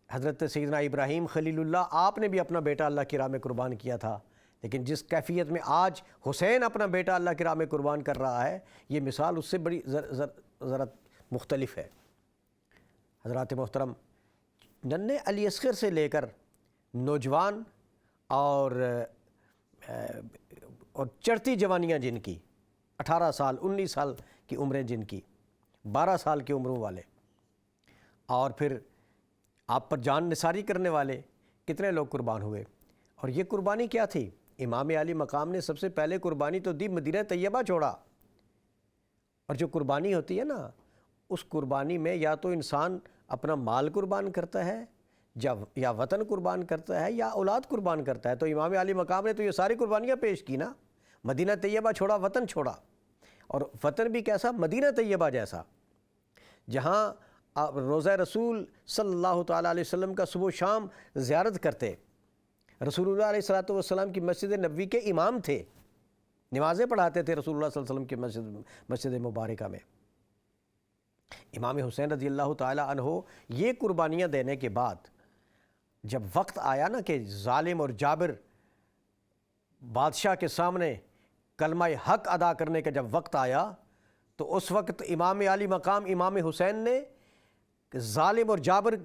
حضرت سیدنا ابراہیم خلیل اللہ، آپ نے بھی اپنا بیٹا اللہ کی راہ میں قربان کیا تھا، لیکن جس کیفیت میں آج حسین اپنا بیٹا اللہ کی راہ میں قربان کر رہا ہے، یہ مثال اس سے بڑی ذرا مختلف ہے۔ حضرات محترم، ننھے علی اصغر سے لے کر نوجوان اور چڑھتی جوانیاں جن کی، 18 سال 19 سال کی عمریں جن کی، 12 سال کی عمروں والے، اور پھر آپ پر جان نثاری کرنے والے کتنے لوگ قربان ہوئے۔ اور یہ قربانی کیا تھی؟ امام علی مقام نے سب سے پہلے قربانی تو دی، مدینہ طیبہ چھوڑا۔ اور جو قربانی ہوتی ہے نا، اس قربانی میں یا تو انسان اپنا مال قربان کرتا ہے، یا وطن قربان کرتا ہے، یا اولاد قربان کرتا ہے۔ تو امام علی مقام نے تو یہ ساری قربانیاں پیش کی نا، مدینہ طیبہ چھوڑا، وطن چھوڑا، اور وطن بھی کیسا؟ مدینہ طیبہ جیسا، جہاں آپ روضہ رسول صلی اللہ تعالیٰ علیہ وسلم کا صبح و شام زیارت کرتے، رسول اللہ علیہ السلام کی مسجد نبوی کے امام تھے، نمازیں پڑھاتے تھے رسول اللہ صلی اللہ علیہ وسلم کی مسجد مبارکہ میں۔ امام حسین رضی اللہ تعالیٰ عنہ یہ قربانیاں دینے کے بعد جب وقت آیا نا کہ ظالم اور جابر بادشاہ کے سامنے کلمہ حق ادا کرنے کا جب وقت آیا، تو اس وقت امام علی مقام امام حسین نے ظالم اور جابر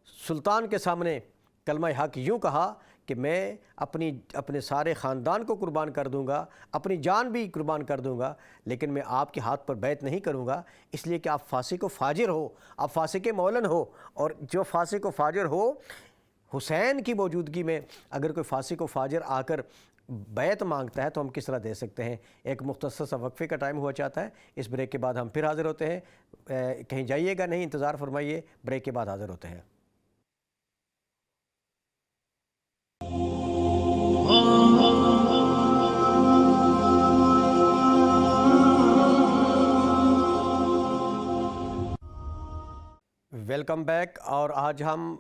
سلطان کے سامنے کلمہ حق یوں کہا کہ میں اپنے سارے خاندان کو قربان کر دوں گا، اپنی جان بھی قربان کر دوں گا، لیکن میں آپ کے ہاتھ پر بیعت نہیں کروں گا، اس لیے کہ آپ فاسق و فاجر ہو، آپ فاسق مولن ہو، اور جو فاسق و فاجر ہو، حسین کی موجودگی میں اگر کوئی فاسق و فاجر آ کر بیعت مانگتا ہے تو ہم کس طرح دے سکتے ہیں۔ ایک مختصر سا وقفے کا ٹائم ہوا چاہتا ہے، اس بریک کے بعد ہم پھر حاضر ہوتے ہیں۔ کہیں جائیے گا نہیں، انتظار فرمائیے، بریک کے بعد حاضر ہوتے ہیں۔ Welcome back. اور آج ہم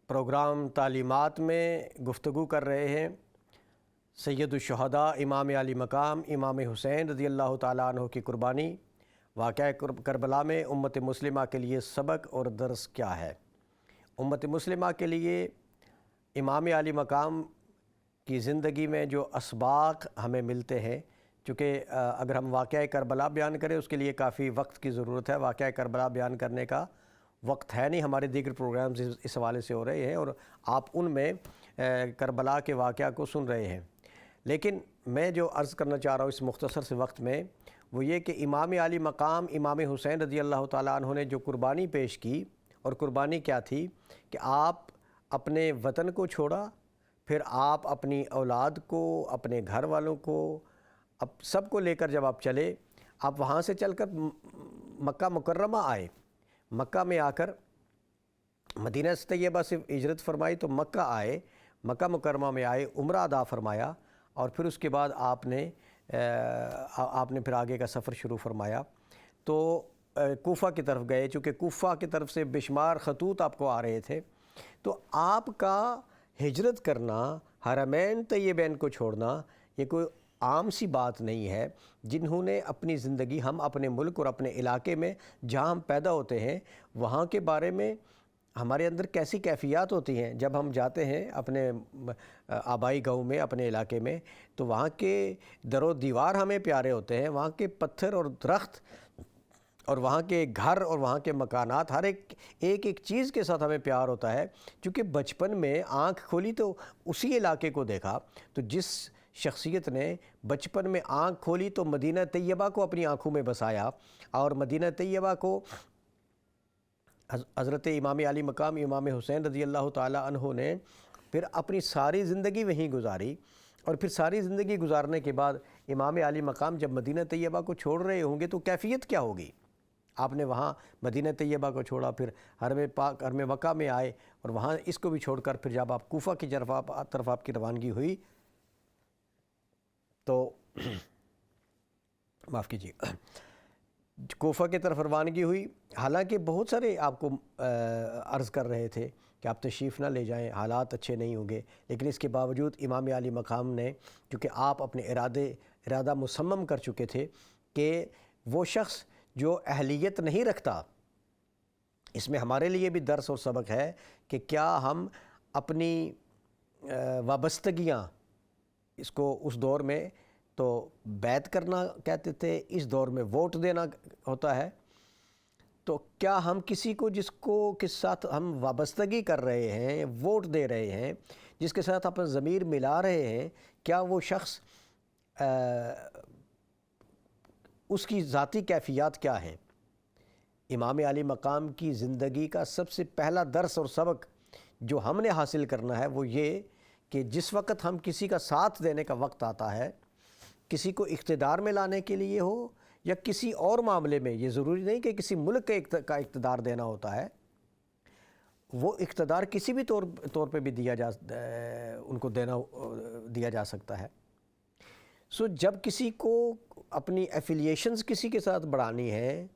پروگرام تعلیمات میں گفتگو کر رہے ہیں سید الشہداء امام علی مقام امام حسین رضی اللہ تعالیٰ عنہ کی قربانی، واقعہ کربلا میں امت مسلمہ کے لیے سبق اور درس کیا ہے۔ امت مسلمہ کے لیے امام علی مقام کی زندگی میں جو اسباق ہمیں ملتے ہیں، چونکہ اگر ہم واقعہ کربلا بیان کریں اس کے لیے کافی وقت کی ضرورت ہے۔ واقعہ کربلا بیان کرنے کا وقت ہے نہیں، ہمارے دیگر پروگرامز اس حوالے سے ہو رہے ہیں اور آپ ان میں کربلا کے واقعہ کو سن رہے ہیں۔ لیکن میں جو عرض کرنا چاہ رہا ہوں اس مختصر سے وقت میں، وہ یہ کہ امام علی مقام امام حسین رضی اللہ تعالیٰ عنہ نے جو قربانی پیش کی، اور قربانی کیا تھی کہ آپ اپنے وطن کو چھوڑا، پھر آپ اپنی اولاد کو، اپنے گھر والوں کو، سب کو لے کر جب آپ چلے، آپ وہاں سے چل کر مکہ مکرمہ آئے۔ مکہ میں آ کر مدینہ طیبہ سے ہجرت فرمائی تو مکہ آئے، مکہ مکرمہ میں آئے، عمرہ ادا فرمایا، اور پھر اس کے بعد آپ نے پھر آگے کا سفر شروع فرمایا تو کوفہ کی طرف گئے۔ چونکہ کوفہ کی طرف سے بے شمار خطوط آپ کو آ رہے تھے، تو آپ کا ہجرت کرنا، حرمین طیبین کو چھوڑنا، یہ کوئی عام سی بات نہیں ہے۔ جنہوں نے اپنی زندگی، ہم اپنے ملک اور اپنے علاقے میں جہاں ہم پیدا ہوتے ہیں وہاں کے بارے میں ہمارے اندر کیسی کیفیات ہوتی ہیں، جب ہم جاتے ہیں اپنے آبائی گاؤں میں، اپنے علاقے میں، تو وہاں کے در و دیوار ہمیں پیارے ہوتے ہیں، وہاں کے پتھر اور درخت اور وہاں کے گھر اور وہاں کے مکانات، ہر ایک چیز کے ساتھ ہمیں پیار ہوتا ہے۔ چونکہ بچپن میں آنکھ کھولی تو اسی علاقے کو دیکھا، تو جس شخصیت نے بچپن میں آنکھ کھولی تو مدینہ طیبہ کو اپنی آنکھوں میں بسایا، اور مدینہ طیبہ کو حضرت امام علی مقام امام حسین رضی اللہ تعالیٰ عنہ نے پھر اپنی ساری زندگی وہیں گزاری۔ اور پھر ساری زندگی گزارنے کے بعد امام علی مقام جب مدینہ طیبہ کو چھوڑ رہے ہوں گے تو کیفیت کیا ہوگی؟ آپ نے وہاں مدینہ طیبہ کو چھوڑا، پھر حرم مکہ میں آئے، اور وہاں اس کو بھی چھوڑ کر پھر جب آپ کوفہ کی طرف آپ کی روانگی ہوئی تو معاف کیجیے، کوفہ کی طرف روانگی ہوئی۔ حالانکہ بہت سارے آپ کو عرض کر رہے تھے کہ آپ تشریف نہ لے جائیں، حالات اچھے نہیں ہوں گے، لیکن اس کے باوجود امام علی مقام نے، کیونکہ آپ اپنے ارادہ مصمم کر چکے تھے کہ وہ شخص جو اہلیت نہیں رکھتا، اس میں ہمارے لیے بھی درس اور سبق ہے کہ کیا ہم اپنی وابستگیاں، اس کو اس دور میں تو بیعت کرنا کہتے تھے، اس دور میں ووٹ دینا ہوتا ہے، تو کیا ہم کسی کو کس ساتھ ہم وابستگی کر رہے ہیں، ووٹ دے رہے ہیں، جس کے ساتھ اپنا ضمیر ملا رہے ہیں، کیا وہ شخص اس کی ذاتی کیفیات کیا ہیں؟ امام علی مقام کی زندگی کا سب سے پہلا درس اور سبق جو ہم نے حاصل کرنا ہے وہ یہ کہ جس وقت ہم کسی کا ساتھ دینے کا وقت آتا ہے، کسی کو اقتدار میں لانے کے لیے ہو یا کسی اور معاملے میں، یہ ضروری نہیں کہ کسی ملک کا اقتدار دینا ہوتا ہے، وہ اقتدار کسی بھی طور پہ بھی ان کو دیا جا سکتا ہے۔ جب کسی کو اپنی ایفیلیشنز کسی کے ساتھ بڑھانی ہے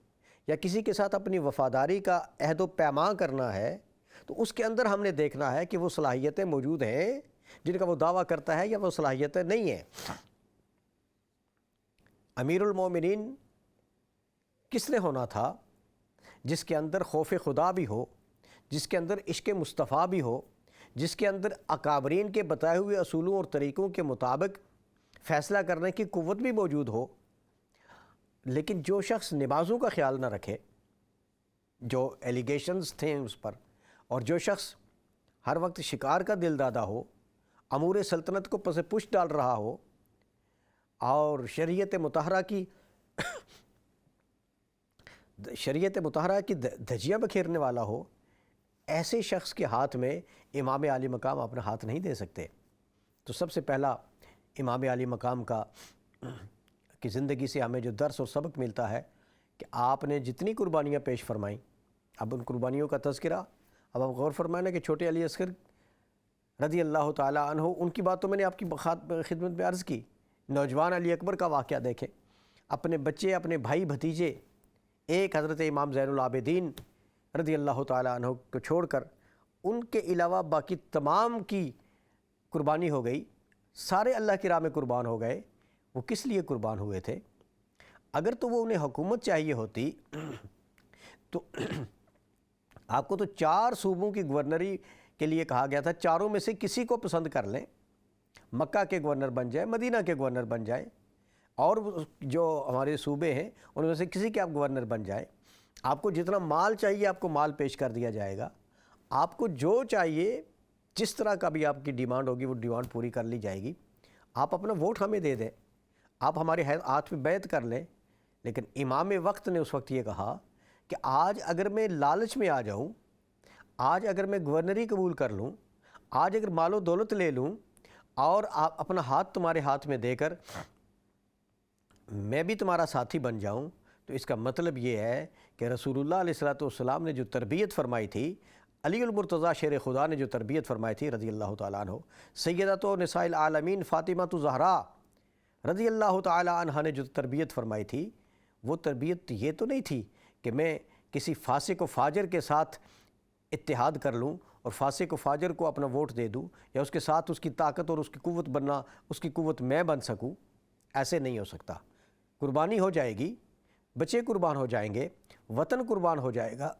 یا کسی کے ساتھ اپنی وفاداری کا عہد و پیماں کرنا ہے، تو اس کے اندر ہم نے دیکھنا ہے کہ وہ صلاحیتیں موجود ہیں جن کا وہ دعویٰ کرتا ہے، یا وہ صلاحیتیں نہیں ہیں۔ امیر المومنین کس نے ہونا تھا؟ جس کے اندر خوف خدا بھی ہو، جس کے اندر عشق مصطفیٰ بھی ہو، جس کے اندر اکابرین کے بتائے ہوئے اصولوں اور طریقوں کے مطابق فیصلہ کرنے کی قوت بھی موجود ہو۔ لیکن جو شخص نمازوں کا خیال نہ رکھے، جو ایلیگیشنز تھے اس پر، اور جو شخص ہر وقت شکار کا دل دادا ہو، امور سلطنت کو پس پش ڈال رہا ہو، اور شریعت مطہرہ کی دھجیاں بکھیرنے والا ہو، ایسے شخص کے ہاتھ میں امام علی مقام اپنا ہاتھ نہیں دے سکتے۔ تو سب سے پہلا امام عالی مقام کی زندگی سے ہمیں جو درس اور سبق ملتا ہے کہ آپ نے جتنی قربانیاں پیش فرمائیں، اب ان قربانیوں کا تذکرہ اب آپ غور فرمائیں کہ چھوٹے علی اصغر رضی اللہ تعالیٰ عنہ، ان کی بات تو میں نے آپ کی خدمت میں عرض کی۔ نوجوان علی اکبر کا واقعہ دیکھیں، اپنے بچے، اپنے بھائی بھتیجے، ایک حضرت امام زین العابدین رضی اللہ تعالیٰ عنہ کو چھوڑ کر ان کے علاوہ باقی تمام کی قربانی ہو گئی، سارے اللہ کی راہ میں قربان ہو گئے۔ وہ کس لیے قربان ہوئے تھے؟ اگر تو وہ انہیں حکومت چاہیے ہوتی تو آپ کو تو 4 صوبوں کی گورنری کے لیے کہا گیا تھا، چاروں میں سے کسی کو پسند کر لیں، مکہ کے گورنر بن جائے، مدینہ کے گورنر بن جائے، اور جو ہمارے صوبے ہیں ان میں سے کسی کے آپ گورنر بن جائیں۔ آپ کو جتنا مال چاہیے آپ کو مال پیش کر دیا جائے گا، آپ کو جو چاہیے جس طرح کا بھی آپ کی ڈیمانڈ ہوگی وہ ڈیمانڈ پوری کر لی جائے گی۔ آپ اپنا ووٹ ہمیں دے دیں، آپ ہمارے ہاتھ میں بیعت کر لیں۔ لیکن امام وقت نے اس وقت یہ کہا کہ آج اگر میں لالچ میں آ جاؤں، آج اگر میں گورنری قبول کر لوں، آج اگر مال و دولت لے لوں اور آپ اپنا ہاتھ تمہارے ہاتھ میں دے کر میں بھی تمہارا ساتھی بن جاؤں، تو اس کا مطلب یہ ہے کہ رسول اللہ علیہ السلام نے جو تربیت فرمائی تھی، علی المرتضیٰ شیر خدا نے جو تربیت فرمائی تھی رضی اللہ تعالیٰ عنہ، سیدۃ نساء العالمین فاطمہ زہرا رضی اللہ تعالیٰ عنہ نے جو تربیت فرمائی تھی، وہ تربیت یہ تو نہیں تھی کہ میں کسی فاسق و فاجر کے ساتھ اتحاد کر لوں اور فاسق و فاجر کو اپنا ووٹ دے دوں، یا اس کے ساتھ اس کی طاقت اور اس کی قوت بننا، اس کی قوت میں بن سکوں۔ ایسے نہیں ہو سکتا۔ قربانی ہو جائے گی، بچے قربان ہو جائیں گے، وطن قربان ہو جائے گا،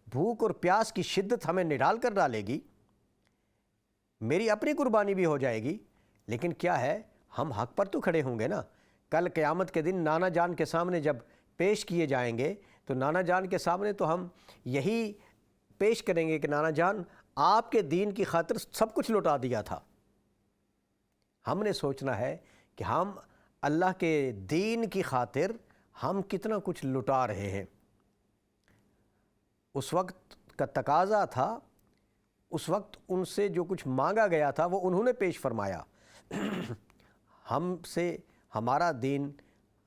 بھوک اور پیاس کی شدت ہمیں نڈال کر ڈالے گی، میری اپنی قربانی بھی ہو جائے گی، لیکن کیا ہے، ہم حق پر تو کھڑے ہوں گے نا۔ کل قیامت کے دن نانا جان کے سامنے جب پیش کیے جائیں گے تو نانا جان کے سامنے تو ہم یہی پیش کریں گے کہ نانا جان آپ کے دین کی خاطر سب کچھ لوٹا دیا تھا۔ ہم نے سوچنا ہے کہ ہم اللہ کے دین کی خاطر ہم کتنا کچھ لٹا رہے ہیں۔ اس وقت کا تقاضا تھا، اس وقت ان سے جو کچھ مانگا گیا تھا وہ انہوں نے پیش فرمایا۔ ہم سے ہمارا دین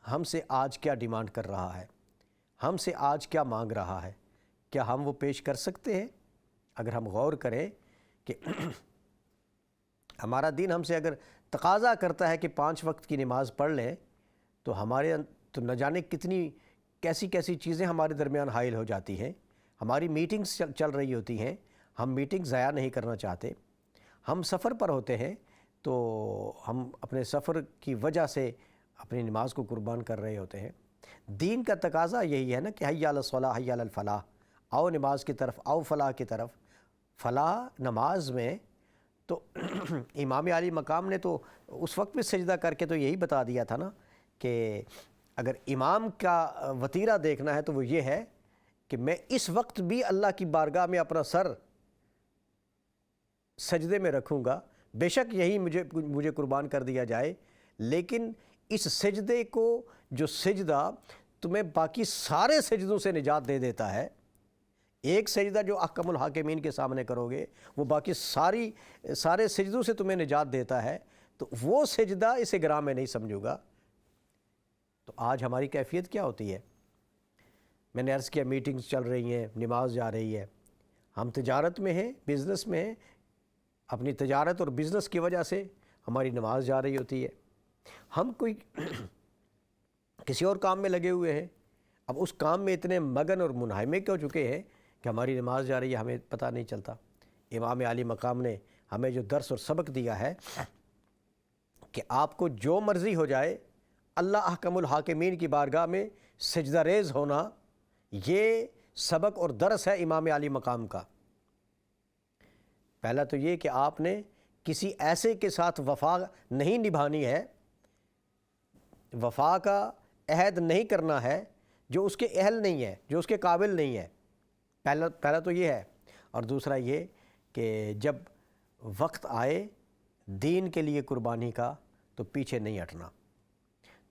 ہم سے آج کیا ڈیمانڈ کر رہا ہے، ہم سے آج کیا مانگ رہا ہے، کیا ہم وہ پیش کر سکتے ہیں؟ اگر ہم غور کریں کہ ہمارا دین ہم سے اگر تقاضا کرتا ہے کہ 5 وقت کی نماز پڑھ لیں، تو ہمارے تو نہ جانے کتنی کیسی چیزیں ہمارے درمیان حائل ہو جاتی ہیں۔ ہماری میٹنگز چل رہی ہوتی ہیں، ہم میٹنگ ضائع نہیں کرنا چاہتے، ہم سفر پر ہوتے ہیں تو ہم اپنے سفر کی وجہ سے اپنی نماز کو قربان کر رہے ہوتے ہیں۔ دین کا تقاضا یہی ہے نا کہ حی علی الصلاۃ حی علی الفلاح، آؤ نماز کی طرف، آؤ فلاح کی طرف۔ فلاح نماز میں تو امام علی مقام نے تو اس وقت بھی سجدہ کر کے تو یہی بتا دیا تھا نا کہ اگر امام کا وتیرہ دیکھنا ہے تو وہ یہ ہے کہ میں اس وقت بھی اللہ کی بارگاہ میں اپنا سر سجدے میں رکھوں گا، بے شک یہی مجھے قربان کر دیا جائے، لیکن اس سجدے کو جو سجدہ تمہیں باقی سارے سجدوں سے نجات دے دیتا ہے، ایک سجدہ جو احکم الحاکمین کے سامنے کرو گے وہ باقی سارے سجدوں سے تمہیں نجات دیتا ہے، تو وہ سجدہ اسے گراں میں نہیں سمجھوں گا۔ تو آج ہماری کیفیت کیا ہوتی ہے؟ میں نے عرض کیا میٹنگز چل رہی ہیں، نماز جا رہی ہے، ہم تجارت میں ہیں، بزنس میں ہیں، اپنی تجارت اور بزنس کی وجہ سے ہماری نماز جا رہی ہوتی ہے، ہم کوئی کسی اور کام میں لگے ہوئے ہیں، اب اس کام میں اتنے مگن اور منہمک ہو چکے ہیں کہ ہماری نماز جا رہی ہے، ہمیں پتہ نہیں چلتا۔ امام علی مقام نے ہمیں جو درس اور سبق دیا ہے کہ آپ کو جو مرضی ہو جائے، اللہ احکم الحاکمین کی بارگاہ میں سجدہ ریز ہونا، یہ سبق اور درس ہے امام علی مقام کا۔ پہلا تو یہ کہ آپ نے کسی ایسے کے ساتھ وفا نہیں نبھانی ہے، وفا کا عہد نہیں کرنا ہے جو اس کے اہل نہیں ہے، جو اس کے قابل نہیں ہے۔ پہلا تو یہ ہے، اور دوسرا یہ کہ جب وقت آئے دین کے لیے قربانی کا تو پیچھے نہیں ہٹنا۔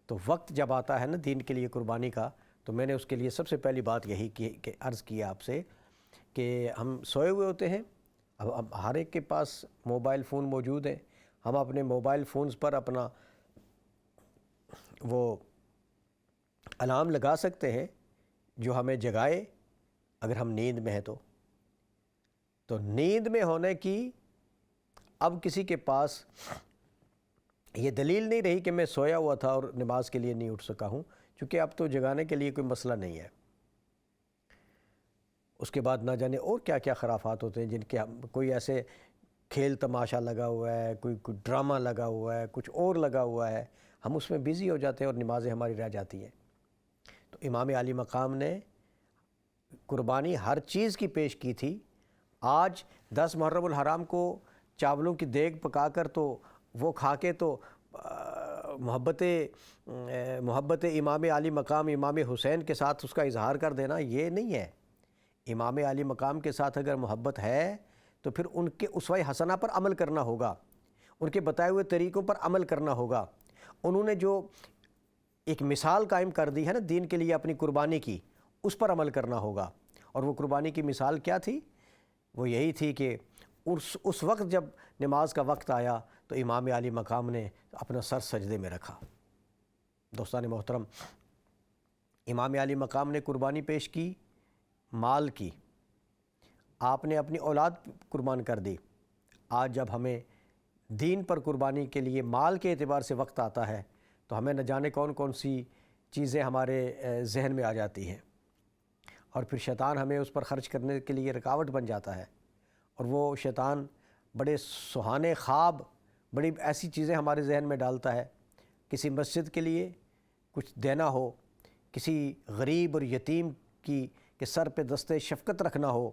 تو وقت جب آتا ہے نا دین کے لیے قربانی کا، تو میں نے اس کے لیے سب سے پہلی بات یہی کہ عرض کیا آپ سے کہ ہم سوئے ہوئے ہوتے ہیں، اب ہر ایک کے پاس موبائل فون موجود ہے، ہم اپنے موبائل فونز پر اپنا وہ الارم لگا سکتے ہیں جو ہمیں جگائے اگر ہم نیند میں ہیں تو نیند میں ہونے کی اب کسی کے پاس یہ دلیل نہیں رہی کہ میں سویا ہوا تھا اور نماز کے لیے نہیں اٹھ سکا ہوں، چونکہ اب تو جگانے کے لیے کوئی مسئلہ نہیں ہے۔ اس کے بعد نہ جانے اور کیا کیا خرافات ہوتے ہیں جن کے کوئی ایسے کھیل تماشا لگا ہوا ہے، کوئی ڈرامہ لگا ہوا ہے، کچھ اور لگا ہوا ہے، ہم اس میں بیزی ہو جاتے ہیں اور نمازیں ہماری رہ جاتی ہیں۔ تو امام علی مقام نے قربانی ہر چیز کی پیش کی تھی۔ آج 10 محرم الحرام کو چاولوں کی دیگ پکا کر تو وہ کھا کے تو محبت امام علی مقام امام حسین کے ساتھ اس کا اظہار کر دینا یہ نہیں ہے۔ امام علی مقام کے ساتھ اگر محبت ہے تو پھر ان کے اسوہ حسنہ پر عمل کرنا ہوگا، ان کے بتائے ہوئے طریقوں پر عمل کرنا ہوگا۔ انہوں نے جو ایک مثال قائم کر دی ہے نا دین کے لیے اپنی قربانی کی، اس پر عمل کرنا ہوگا۔ اور وہ قربانی کی مثال کیا تھی؟ وہ یہی تھی کہ اس وقت جب نماز کا وقت آیا تو امام علی مقام نے اپنا سر سجدے میں رکھا۔ دوستان محترم، امام علی مقام نے قربانی پیش کی مال کی، آپ نے اپنی اولاد قربان کر دی۔ آج جب ہمیں دین پر قربانی کے لیے مال کے اعتبار سے وقت آتا ہے تو ہمیں نہ جانے کون کون سی چیزیں ہمارے ذہن میں آ جاتی ہیں، اور پھر شیطان ہمیں اس پر خرچ کرنے کے لیے رکاوٹ بن جاتا ہے، اور وہ شیطان بڑے سہانے خواب، بڑی ایسی چیزیں ہمارے ذہن میں ڈالتا ہے۔ کسی مسجد کے لیے کچھ دینا ہو، کسی غریب اور یتیم کی کہ سر پہ دستِ شفقت رکھنا ہو،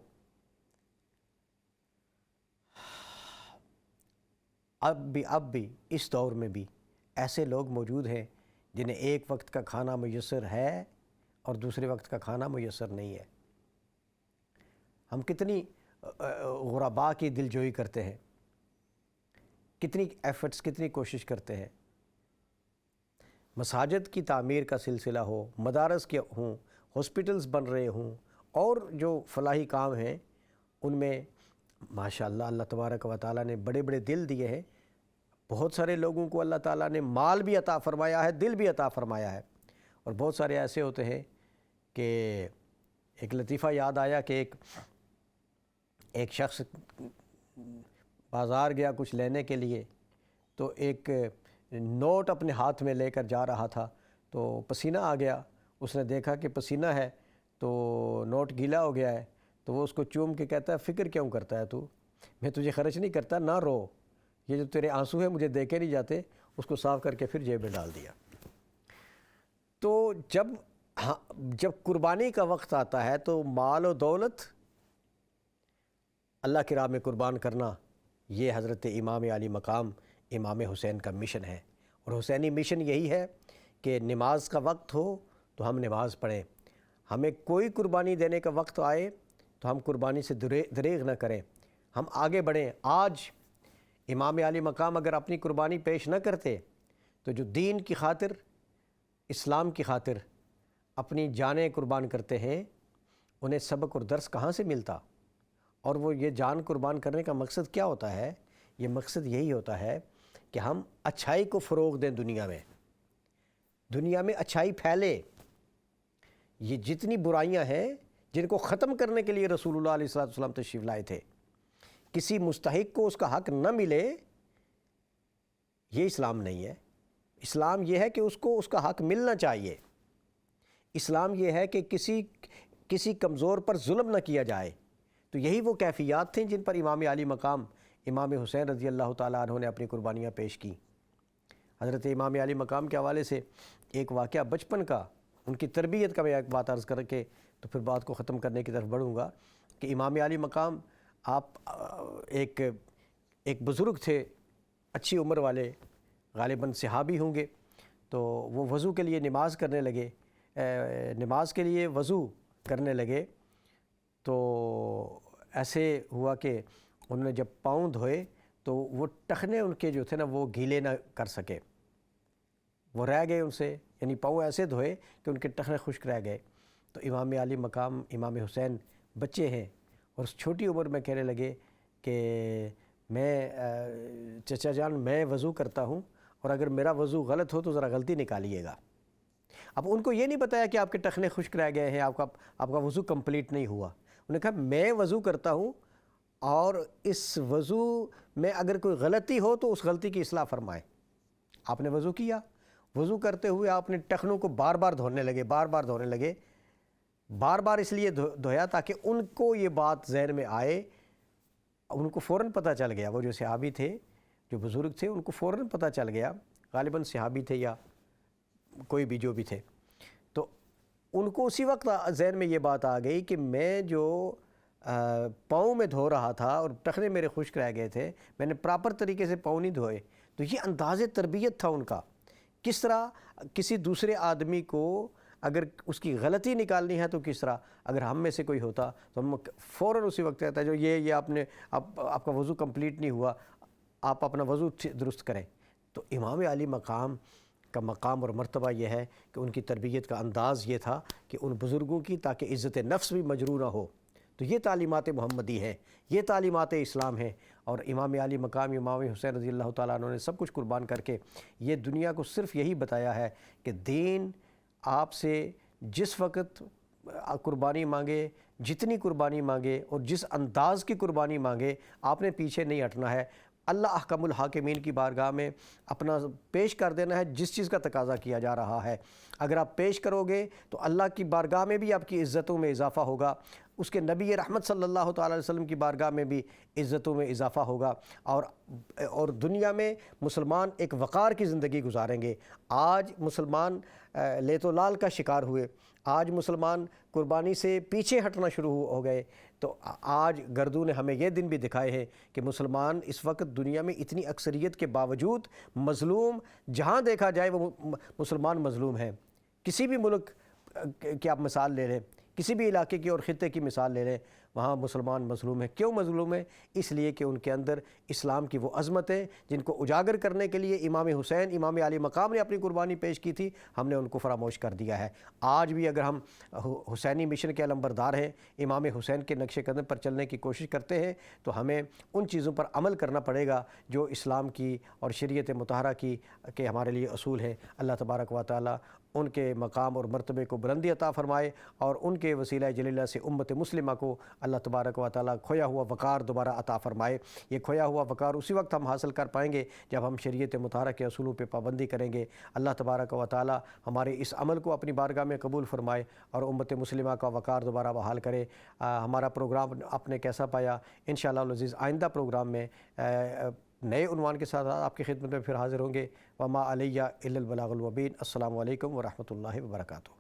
اب بھی اس دور میں بھی ایسے لوگ موجود ہیں جنہیں ایک وقت کا کھانا میسر ہے اور دوسرے وقت کا کھانا میسر نہیں ہے۔ ہم کتنی غرباء کی دلجوئی کرتے ہیں، کتنی ایفرٹس، کتنی کوشش کرتے ہیں۔ مساجد کی تعمیر کا سلسلہ ہو، مدارس کے ہوں، ہاسپٹلز بن رہے ہوں، اور جو فلاحی کام ہیں ان میں ماشاءاللہ اللہ تبارک و تعالیٰ نے بڑے بڑے دل دیے ہیں۔ بہت سارے لوگوں کو اللہ تعالیٰ نے مال بھی عطا فرمایا ہے، دل بھی عطا فرمایا ہے، اور بہت سارے ایسے ہوتے ہیں کہ ایک لطیفہ یاد آیا کہ ایک شخص بازار گیا کچھ لینے کے لیے، تو ایک نوٹ اپنے ہاتھ میں لے کر جا رہا تھا تو پسینہ آ گیا۔ اس نے دیکھا کہ پسینہ ہے تو نوٹ گیلا ہو گیا ہے، تو وہ اس کو چوم کے کہتا ہے فکر کیوں کرتا ہے تو، میں تجھے خرچ نہیں کرتا، نہ رو، یہ جو تیرے آنسو ہیں مجھے دیکھے نہیں جاتے۔ اس کو صاف کر کے پھر جیب میں ڈال دیا۔ تو جب قربانی کا وقت آتا ہے تو مال و دولت اللہ کی راہ میں قربان کرنا، یہ حضرت امام علی مقام امام حسین کا مشن ہے، اور حسینی مشن یہی ہے کہ نماز کا وقت ہو تو ہم نماز پڑھیں، ہمیں کوئی قربانی دینے کا وقت آئے تو ہم قربانی سے دریغ نہ کریں، ہم آگے بڑھیں۔ آج امام علی مقام اگر اپنی قربانی پیش نہ کرتے تو جو دین کی خاطر، اسلام کی خاطر اپنی جانیں قربان کرتے ہیں، انہیں سبق اور درس کہاں سے ملتا؟ اور وہ یہ جان قربان کرنے کا مقصد کیا ہوتا ہے؟ یہ مقصد یہی ہوتا ہے کہ ہم اچھائی کو فروغ دیں، دنیا میں اچھائی پھیلے۔ یہ جتنی برائیاں ہیں جن کو ختم کرنے کے لیے رسول اللہ علیہ السلام تشریف لائے تھے، کسی مستحق کو اس کا حق نہ ملے، یہ اسلام نہیں ہے۔ اسلام یہ ہے کہ اس کو اس کا حق ملنا چاہیے۔ اسلام یہ ہے کہ کسی کمزور پر ظلم نہ کیا جائے۔ تو یہی وہ کیفیات تھیں جن پر امام علی مقام امام حسین رضی اللہ تعالیٰ عنہ نے اپنی قربانیاں پیش کی۔ حضرت امام علی مقام کے حوالے سے ایک واقعہ بچپن کا، ان کی تربیت کا میں ایک بات عرض کر کے تو پھر بات کو ختم کرنے کی طرف بڑھوں گا کہ امام علی مقام آپ ایک بزرگ تھے، اچھی عمر والے، غالباً صحابی ہوں گے، تو وہ وضو کے لیے نماز کے لیے وضو کرنے لگے، تو ایسے ہوا کہ انہوں نے جب پاؤں دھوئے تو وہ ٹخنے ان کے جو تھے نا وہ گیلے نہ کر سکے، وہ رہ گئے ان سے، یعنی پاؤں ایسے دھوئے کہ ان کے ٹخنے خشک رہ گئے۔ تو امام علی مقام امام حسین بچے ہیں اور اس چھوٹی عمر میں کہنے لگے کہ میں چچا جان میں وضو کرتا ہوں اور اگر میرا وضو غلط ہو تو ذرا غلطی نکالیے گا۔ اب ان کو یہ نہیں بتایا کہ آپ کے ٹخنے خشک رہ گئے ہیں، آپ کا وضو کمپلیٹ نہیں ہوا۔ انہوں نے کہا میں وضو کرتا ہوں اور اس وضو میں اگر کوئی غلطی ہو تو اس غلطی کی اصلاح فرمائیں۔ آپ نے وضو کیا، وضو کرتے ہوئے آپ نے ٹخنوں کو بار بار دھونے لگے، بار بار اس لیے دھویا تاکہ ان کو یہ بات ذہن میں آئے، ان کو فوراً پتہ چل گیا، وہ جو صحابی تھے، جو بزرگ تھے، ان کو فوراً پتہ چل گیا، غالباً صحابی تھے یا کوئی بھی جو بھی تھے، تو ان کو اسی وقت ذہن میں یہ بات آ گئی کہ میں جو پاؤں میں دھو رہا تھا اور ٹخنے میرے خشک رہ گئے تھے، میں نے پراپر طریقے سے پاؤں نہیں دھوئے۔ تو یہ انداز تربیت تھا ان کا، کس طرح کسی دوسرے آدمی کو اگر اس کی غلطی نکالنی ہے تو کس طرح، اگر ہم میں سے کوئی ہوتا تو ہم فوراً اسی وقت کہتا ہے جو یہ آپ نے آپ کا وضو کمپلیٹ نہیں ہوا، آپ اپنا وضو درست کریں۔ تو امام علی مقام کا مقام اور مرتبہ یہ ہے کہ ان کی تربیت کا انداز یہ تھا کہ ان بزرگوں کی تاکہ عزت نفس بھی مجروح نہ ہو۔ تو یہ تعلیمات محمدی ہیں، یہ تعلیمات اسلام ہیں، اور امام علی مقام امام حسین رضی اللہ تعالیٰ عنہ نے سب کچھ قربان کر کے یہ دنیا کو صرف یہی بتایا ہے کہ دین آپ سے جس وقت قربانی مانگے، جتنی قربانی مانگے اور جس انداز کی قربانی مانگے، آپ نے پیچھے نہیں ہٹنا ہے۔ اللہ احکم الحاکمین کی بارگاہ میں اپنا پیش کر دینا ہے جس چیز کا تقاضا کیا جا رہا ہے۔ اگر آپ پیش کرو گے تو اللہ کی بارگاہ میں بھی آپ کی عزتوں میں اضافہ ہوگا، اس کے نبی رحمت صلی اللہ تعالی علیہ وسلم کی بارگاہ میں بھی عزتوں میں اضافہ ہوگا، اور دنیا میں مسلمان ایک وقار کی زندگی گزاریں گے۔ آج مسلمان لیت و لال کا شکار ہوئے، آج مسلمان قربانی سے پیچھے ہٹنا شروع ہو گئے۔ تو آج گردوں نے ہمیں یہ دن بھی دکھائے ہیں کہ مسلمان اس وقت دنیا میں اتنی اکثریت کے باوجود مظلوم، جہاں دیکھا جائے وہ مسلمان مظلوم ہیں۔ کسی بھی ملک کی آپ مثال لے لیں، کسی بھی علاقے کی اور خطے کی مثال لے لیں، وہاں مسلمان مظلوم ہیں۔ کیوں مظلوم ہیں؟ اس لیے کہ ان کے اندر اسلام کی وہ عظمت ہے جن کو اجاگر کرنے کے لیے امام حسین، امام علی مقام نے اپنی قربانی پیش کی تھی، ہم نے ان کو فراموش کر دیا ہے۔ آج بھی اگر ہم حسینی مشن کے علمبردار ہیں، امام حسین کے نقش قدم پر چلنے کی کوشش کرتے ہیں، تو ہمیں ان چیزوں پر عمل کرنا پڑے گا جو اسلام کی اور شریعت مطہرہ کی کہ ہمارے لیے اصول ہیں۔ اللہ تبارک و تعالی ان کے مقام اور مرتبے کو بلندی عطا فرمائے، اور ان کے وسیلہ جلیلہ سے امت مسلمہ کو اللہ تبارک و تعالی کھویا ہوا وقار دوبارہ عطا فرمائے۔ یہ کھویا ہوا وقار اسی وقت ہم حاصل کر پائیں گے جب ہم شریعت مطہرہ کے اصولوں پہ پابندی کریں گے۔ اللہ تبارک و تعالی ہمارے اس عمل کو اپنی بارگاہ میں قبول فرمائے اور امت مسلمہ کا وقار دوبارہ بحال کرے۔ ہمارا پروگرام آپ نے کیسا پایا؟ انشاءاللہ العزیز آئندہ پروگرام میں نئے عنوان کے ساتھ آپ کی خدمت میں پھر حاضر ہوں گے۔ وما علیہ الا البلاغ المبین۔ السلام علیکم ورحمۃ اللہ وبرکاتہ۔